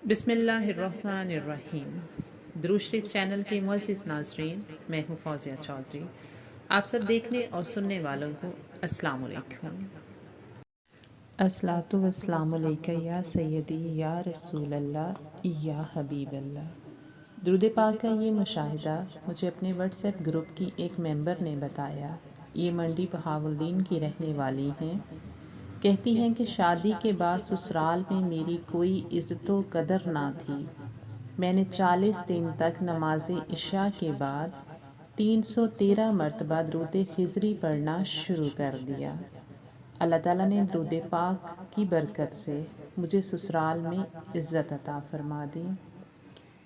بسم اللہ الرحمن الرحیم۔ درود شریف چینل کے معزز ناظرین، میں ہوں فوزیہ چودھری۔ آپ سب دیکھنے اور سننے والوں کو السلام علیکم۔ الصلاۃ والسلام علیکہ یا سیدی یا رسول اللہ یا حبیب اللہ۔ درود پاک کا یہ مشاہدہ مجھے اپنے واٹس ایپ گروپ کی ایک ممبر نے بتایا۔ یہ منڈی بہاولدین کی رہنے والی ہیں۔ کہتی ہیں کہ شادی کے بعد سسرال میں میری کوئی عزت و قدر نہ تھی۔ میں نے 40 دن تک نماز عشاء کے بعد 313 مرتبہ درود خضری پڑھنا شروع کر دیا۔ اللہ تعالیٰ نے درود پاک کی برکت سے مجھے سسرال میں عزت عطا فرما دی۔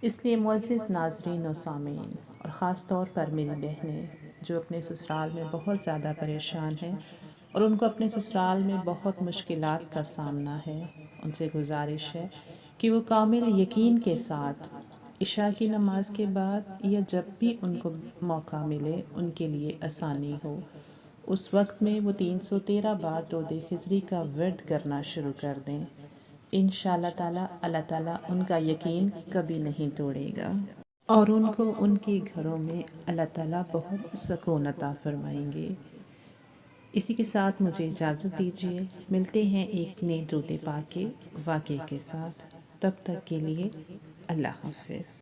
اس لیے معزز ناظرین و سامعین، اور خاص طور پر میری بہنیں جو اپنے سسرال میں بہت زیادہ پریشان ہیں اور ان کو اپنے سسرال میں بہت مشکلات کا سامنا ہے، ان سے گزارش ہے کہ وہ کامل یقین کے ساتھ عشاء کی نماز کے بعد یا جب بھی ان کو موقع ملے ان کے لیے آسانی ہو، اس وقت میں وہ 313 بار درود خضری کا ورد کرنا شروع کر دیں۔ انشاءاللہ تعالیٰ اللہ تعالیٰ ان کا یقین کبھی نہیں توڑے گا اور ان کو ان کے گھروں میں اللہ تعالیٰ بہت سکون عطا فرمائیں گے۔ اسی کے ساتھ مجھے اجازت دیجیے، ملتے ہیں ایک نئے درود پاک کے واقعے کے ساتھ۔ تب تک کے لیے اللہ حافظ۔